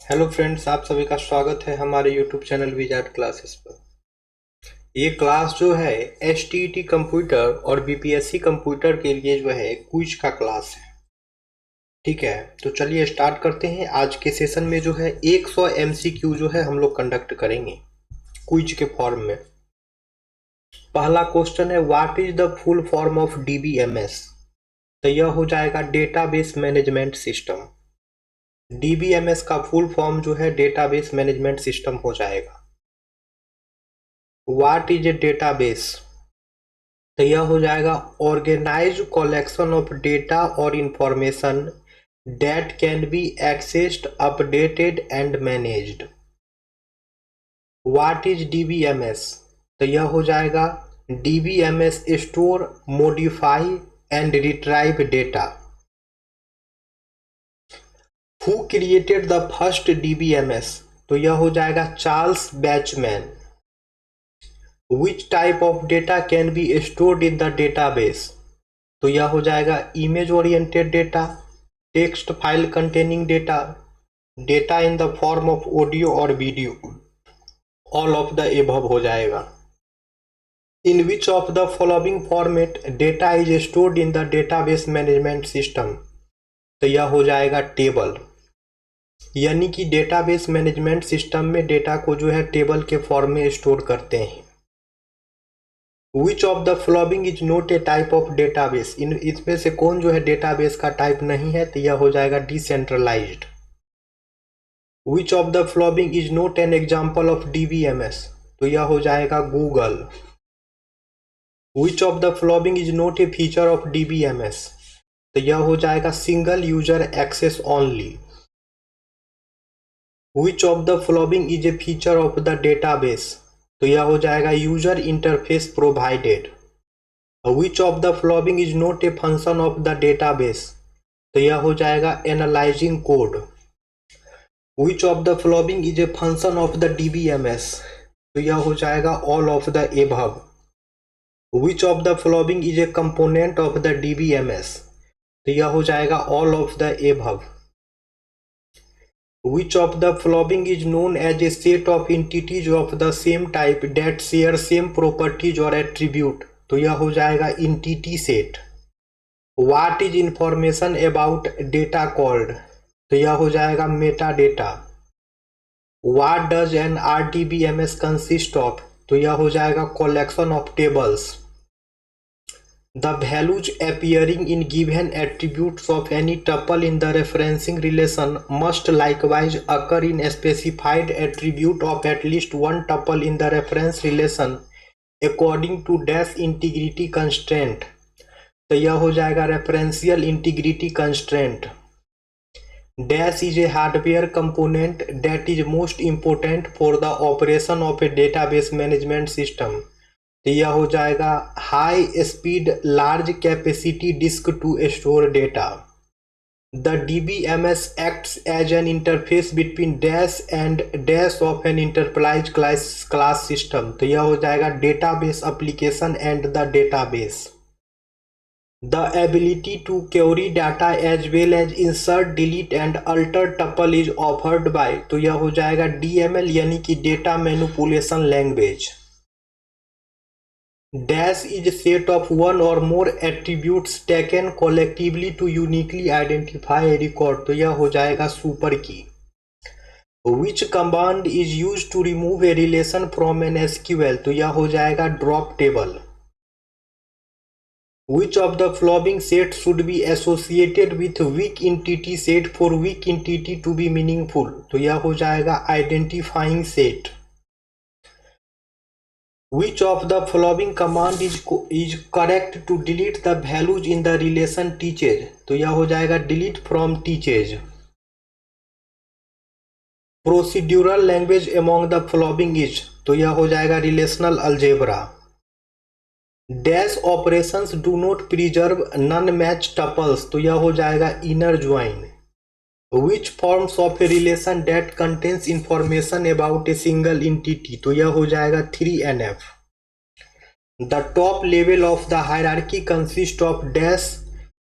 Hello friends, आप सभी का स्वागत है हमारे यूट्यूब चैनल विजार्ड क्लासेस पर। ये क्लास जो है एचटीईटी कंप्यूटर और बीपीएससी कंप्यूटर के लिए जो है क्विज का क्लास है। ठीक है, तो चलिए स्टार्ट करते हैं। आज के सेशन में जो है 100 एमसीक्यू जो है हम लोग कंडक्ट करेंगे क्विज के फॉर्म में। पहला क्वेश्चन है, what is the full form of DBMS? तो यह हो जाएगा डेटाबेस मैनेजमेंट सिस्टम। डीबीएमएस का फुल फॉर्म जो है डेटाबेस मैनेजमेंट सिस्टम हो जाएगा। What is a database? तो यह हो जाएगा ऑर्गेनाइज कलेक्शन ऑफ डेटा और information that can be accessed, updated and managed. What is DBMS? तो यह हो जाएगा DBMS store, modify and retrieve data. Who created the first DBMS? तो यह हो जाएगा Charles Bachman. Which type of data can be stored in the database? तो यह हो जाएगा image oriented data, text file containing data, data in the form of audio और video, all of the above हो जाएगा। In which of the following format data is stored in the database management system? तो यह हो जाएगा table, यानी कि database management system में डेटा को जो है टेबल के फॉर्म में स्टोर करते हैं। Which of the following is not a type of database? इसमें से कौन जो है डेटाबेस का टाइप नहीं है? तो यह हो जाएगा decentralized. Which of the following is not an example of DBMS? तो यह हो जाएगा Google. Which of the following is not a feature of DBMS? तो यह हो जाएगा single user access only. Which of the following is a feature of the database? तो यह हो जाएगा user interface provided. Which of the following is not a function of the database? तो यह हो जाएगा analysing code. Which of the following is a function of the DBMS? तो यह हो जाएगा all of the above. Which of the following is a component of the DBMS? तो यह हो जाएगा all of the above. Which of the following is known as a set of entities of the same type that share same properties or attribute? तो यह हो जाएगा entity set. What is information about data called? तो यह हो जाएगा metadata. What does an RDBMS consist of? तो यह हो जाएगा collection of tables. The values appearing in given attributes of any tuple in the referencing relation must likewise occur in a specified attribute of at least one tuple in the reference relation according to dash integrity constraint. तो यह हो जाएगा referential integrity constraint. Dash is a hardware component that is most important for the operation of a database management system. तो यह हो जाएगा high speed large capacity disk to store data. The DBMS acts as an interface between dash and dash of an enterprise class system. तो यह हो जाएगा database application and the database. The ability to query data as well as insert, delete and alter tuple is offered by. तो यह हो जाएगा DML, यानी कि data manipulation language. Dash is a set of one or more attributes taken collectively to uniquely identify a record. तो यह हो जाएगा सुपर की। Which command is used to remove a relation from an SQL? तो यह हो जाएगा drop table. Which of the following set should be associated with weak entity set for weak entity to be meaningful? तो यह हो जाएगा identifying set. Which of the following command is correct to delete the values in the relation teachers? तो यह हो जाएगा delete from teachers. Procedural language among the following is? तो यह हो जाएगा relational algebra. Dash operations do not preserve non-match tuples. तो यह हो जाएगा inner join. Which forms of a relation that contains information about a single entity? तो यह हो जाएगा 3NF. The top level of the hierarchy consists of dash,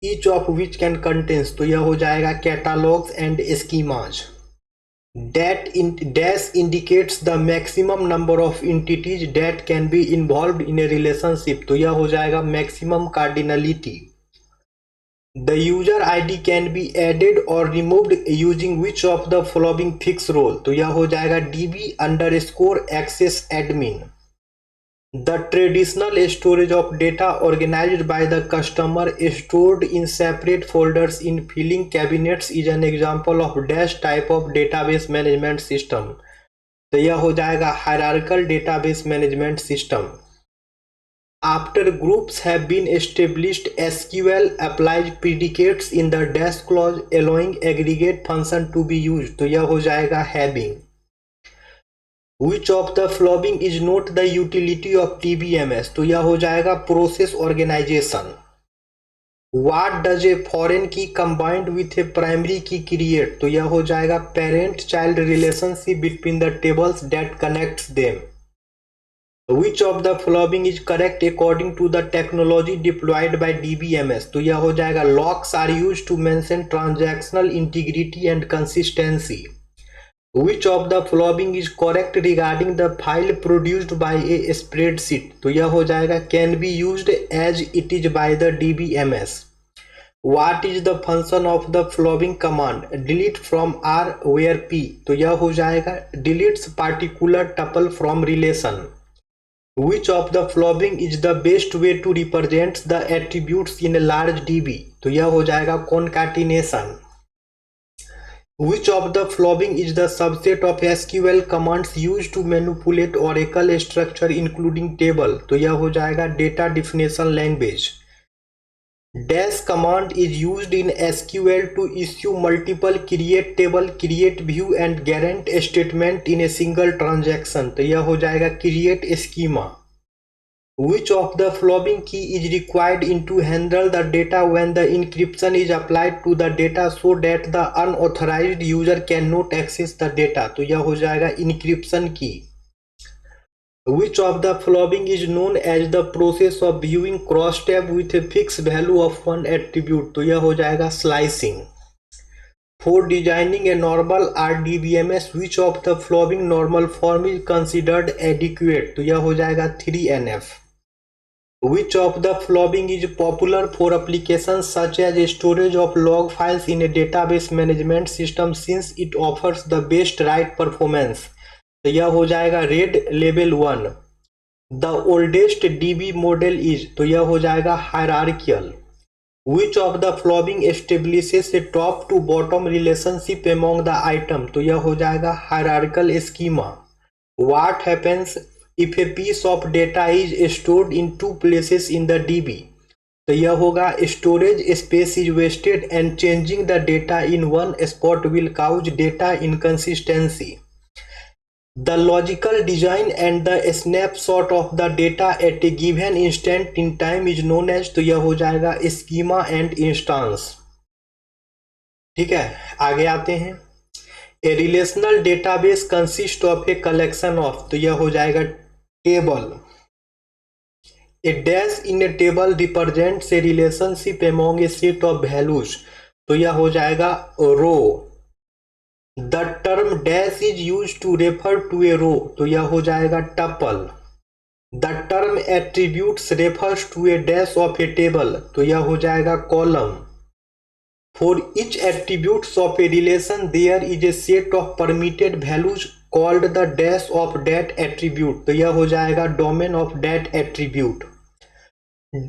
each of which can contains. तो यह हो जाएगा catalogs and schemas. dash indicates the maximum number of entities that can be involved in a relationship, तो यह हो जाएगा maximum cardinality. The user ID can be added or removed using which of the following fixed role, तो यह हो जाएगा db_access_admin. The traditional storage of data organized by the customer stored in separate folders in filing cabinets is an example of dash type of database management system. तो यह हो जाएगा hierarchical database management system. After groups have been established, SQL applies predicates in the dash clause allowing aggregate function to be used. तो यह हो जाएगा having. Which of the following is not the utility of DBMS? तो यह हो जाएगा process organization. What does a foreign key combined with a primary key create? तो यह हो जाएगा parent child relationship between the tables that connects them. Which of the following is correct according to the technology deployed by DBMS? तो यह हो जाएगा locks are used to mention transactional integrity and consistency. Which of the following is correct regarding the file produced by a spreadsheet? तो यह हो जाएगा can be used as it is by the DBMS. What is the function of the following command? Delete from R where P. तो यह हो जाएगा deletes particular tuple from relation. Which of the following is the best way to represent the attributes in a large DB? तो यह हो जाएगा concatenation. Which of the following is the subset of SQL commands used to manipulate Oracle structure including table? तो यह हो जाएगा data definition language. Dash command is used in SQL to issue multiple create table, create view and guarant statement in a single transaction. तो यह हो जाएगा create schema. Which of the following key is required in to handle the data when the encryption is applied to the data so that the unauthorized user cannot access the data? तो यह हो जाएगा encryption key. Which of the following is known as the process of viewing crosstab with a fixed value of one attribute? तो यह हो जाएगा slicing. For designing a normal RDBMS, which of the following normal form is considered adequate? तो यह हो जाएगा 3NF. Which of the following is popular for applications such as storage of log files in a database management system since it offers the best write performance? तो यह हो जाएगा red level 1. The oldest DB model is, तो यह हो जाएगा hierarchical. Which of the following establishes a top to bottom relationship among the item? तो यह हो जाएगा hierarchical schema. What happens if a piece of data is stored in two places in the DB? तो यह होगा storage space is wasted and changing the data in one spot will cause data inconsistency. The logical design and the snapshot of the data at a given instant in time is known as, तो यह हो जाएगा schema and instance. ठीक है, आगे आते हैं. A relational database consists of a collection of, तो यह हो जाएगा table. A dash in a table represents a relationship among a set of values, तो यह हो जाएगा row. The term dash is used to refer to a row, तो यह हो जाएगा tuple. The term attributes refers to a dash of a table, तो यह हो जाएगा column. For each attributes of a relation, there is a set of permitted values called the dash of that attribute, तो यह हो जाएगा domain of that attribute.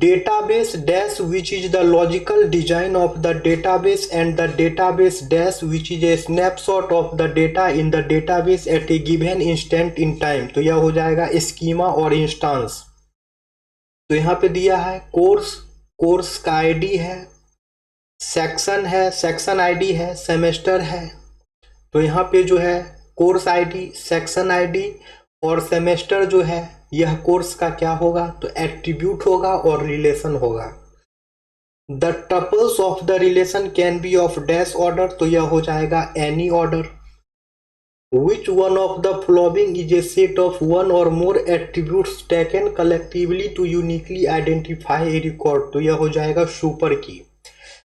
Database dash, which is the logical design of the database, and the database dash, which is a snapshot of the data in the database at a given instant in time, तो यह हो जाएगा schema और instance. तो यहाँ पे दिया है कोर्स का ID है, सेक्शन है, सेक्शन आईडी है, सेमेस्टर है. तो यहाँ पे जो है कोर्स आईडी, सेक्शन आईडी और सेमेस्टर जो है यह कोर्स का क्या होगा? तो एट्रीब्यूट होगा और रिलेशन होगा. The tuples of the relation can be of dash order, तो यह हो जाएगा any order. Which one of the following is a set of one or more attributes taken collectively to uniquely identify a record? तो यह हो जाएगा super key.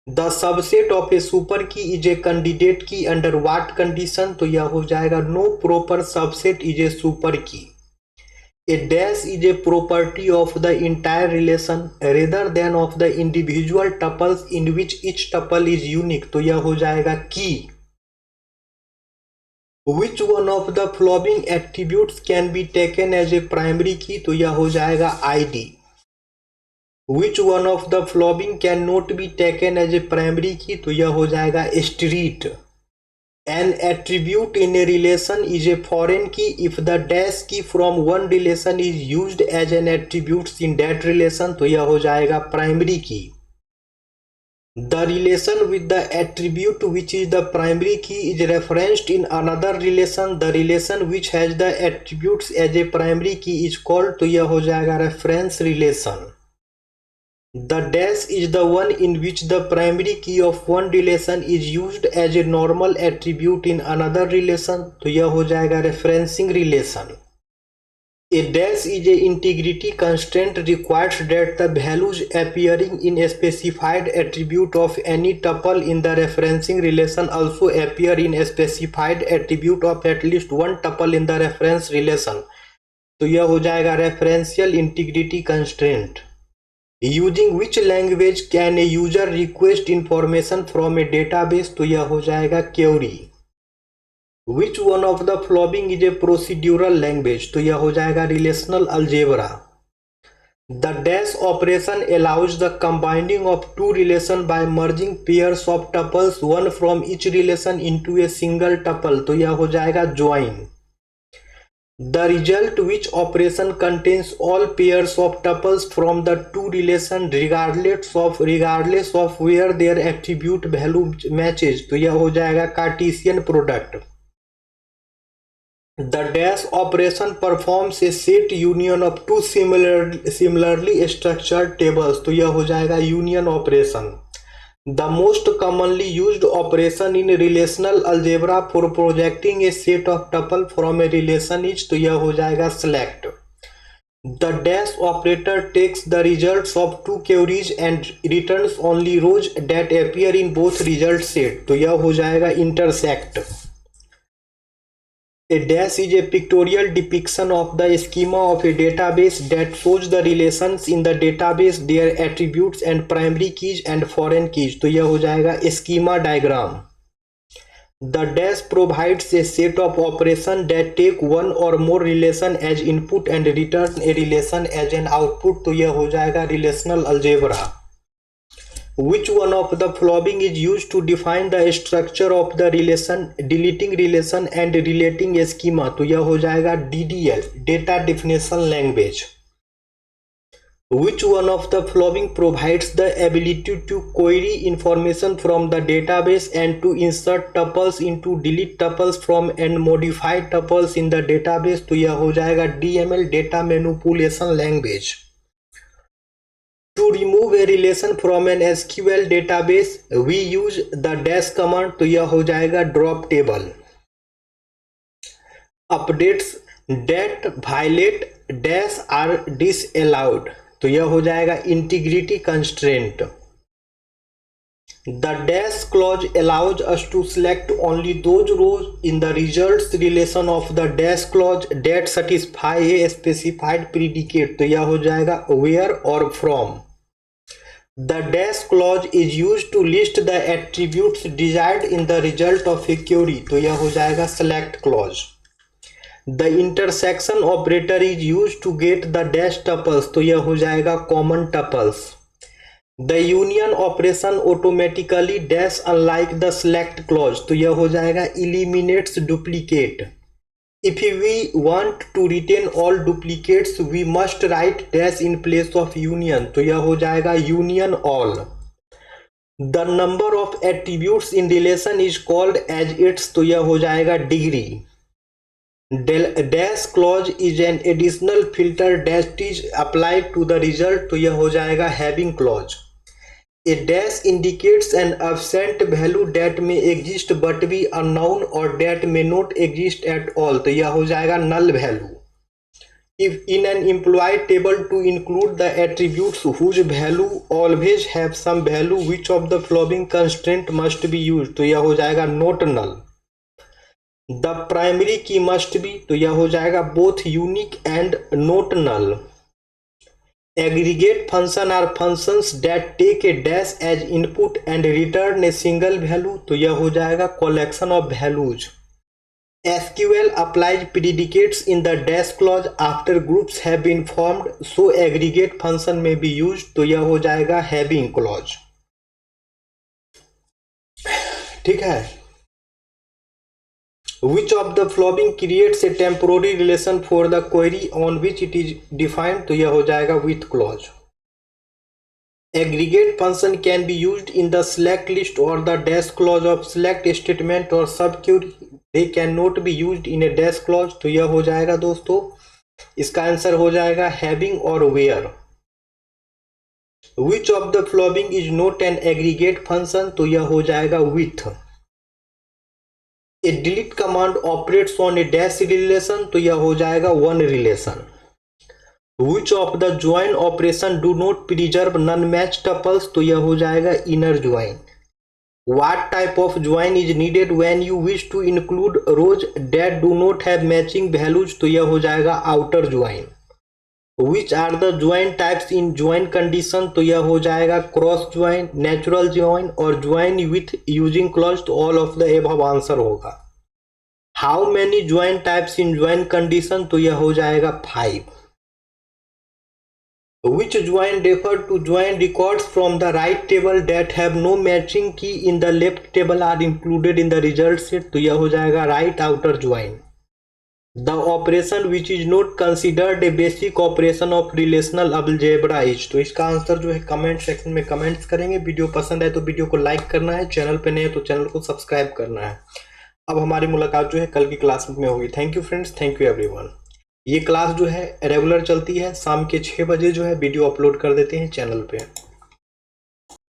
The subset of a super key is a candidate key under what condition, तो यह हो जाएगा no proper subset is a super key. A dash is a property of the entire relation rather than of the individual tuples in which each tuple is unique, तो यह हो जाएगा key। Which one of the following attributes can be taken as a primary key, तो यह हो जाएगा ID। Which one of the following cannot be taken as a primary key, तो यह हो जाएगा street। An attribute in a relation is a foreign key if the dash key from one relation is used as an attribute in that relation, तो यह हो जाएगा primary key। The relation with the attribute which is the primary key is referenced in another relation. The relation which has the attributes as a primary key is called, तो यह हो जाएगा reference relation। The dash is the one in which the primary key of one relation is used as a normal attribute in another relation, तो यह हो जाएगा referencing relation। A dash is a integrity constraint requires that the values appearing in a specified attribute of any tuple in the referencing relation also appear in a specified attribute of at least one tuple in the reference relation, तो यह हो जाएगा referential integrity constraint। Using which language can a user request information from a database, तो यह हो जाएगा query। Which one of the following is a procedural language, तो यह हो जाएगा relational algebra। The dash operation allows the combining of two relations by merging pairs of tuples one from each relation into a single tuple, तो यह हो जाएगा join। The result which operation contains all pairs of tuples from the two relations regardless of where their attribute value matches, तो यह हो जाएगा Cartesian product। The dash operation performs a set union of two similarly structured tables, तो यह हो जाएगा union operation। The most commonly used operation in relational algebra for projecting a set of tuple from a relation is, तो यह हो जाएगा select। The dash operator takes the results of two queries and returns only rows that appear in both result set, तो यह हो जाएगा intersect। A dash is a pictorial depiction of the schema of a database that shows the relations in the database, their attributes and primary keys and foreign keys, तो यह हो जाएगा schema diagram। The dash provides a set of operations that take one or more relation as input and return a relation as an output, तो यह हो जाएगा relational algebra। Which one of the following is used to define the structure of the relation, deleting relation and relating schema, तो यह हो जाएगा DDL, data definition language। Which one of the following provides the ability to query information from the database and to insert tuples into delete tuples from and modify tuples in the database, तो यह हो जाएगा DML, data manipulation language। To remove a relation from an SQL database, we use the dash command, तो यह हो जाएगा drop table। Updates that violate dash are disallowed, तो यह हो जाएगा integrity constraint। The dash clause allows us to select only those rows in the results relation of the dash clause that satisfy a specified predicate, तो यह हो जाएगा where or from। The dash clause is used to list the attributes desired in the result of a query, तो यह हो जाएगा select clause। The intersection operator is used to get the dash tuples, तो यह हो जाएगा common tuples। The union operation automatically dash unlike the select clause, तो यह हो जाएगा eliminates duplicate। If we want to retain all duplicates, we must write dash in place of union, तो यह हो जाएगा union all। The number of attributes in relation is called as its, तो यह हो जाएगा degree। Dash clause is an additional filter that is applied to the result, तो यह हो जाएगा having clause। A dash indicates an absent value that may exist but be unknown or that may not exist at all, तो यह हो जाएगा null value। if in an employee table to include the attributes whose value always have some value, which of the following constraint must be used? तो यह हो जाएगा not null. The primary key must be, तो यह हो जाएगा both unique and not null. Aggregate function are functions that take a dash as input and return a single value, तो यह हो जाएगा collection of values. SQL applies predicates in the dash clause after groups have been formed, so aggregate function may be used, तो यह हो जाएगा having clause. ठीक है. Which of the following creates a temporary relation for the query on which it is defined, तो यह हो जाएगा with clause. Aggregate function can be used in the select list or the dash clause of select statement or subquery. They cannot be used in a dash clause, तो यह हो जाएगा दोस्तों, इसका आंसर हो जाएगा having और where. Which of the following is not an aggregate function, तो यह हो जाएगा with. A delete command operates on a dash relation, तो यह हो जाएगा one relation. Which of the join operation do not preserve non-match tuples, तो यह हो जाएगा inner join. What type of join is needed when you wish to include rows that do not have matching values, तो यह हो जाएगा outer join. Which are the join types in join condition, तो यह हो जाएगा cross join, natural join और join with using clause, तो all of the above answer होगा. How many join types in join condition, तो यह हो जाएगा 5. Which join refer to join records from the right table that have no matching key in the left table are included in the result set, तो यह हो जाएगा right outer join. The operation which is not considered a basic operation of relational algebra is, तो इसका answer जो है comment section में comments करेंगे. वीडियो पसंद आए तो वीडियो को लाइक करना है, चैनल पे नए तो चैनल को सब्सक्राइब करना है. अब हमारी मुलाकात जो है कल की क्लास में होगी. Thank you friends, thank you everyone. ये क्लास जो है रेगुलर चलती है, शाम के 6 बजे जो है वीडियो अपलोड कर देते हैं चैनल पे.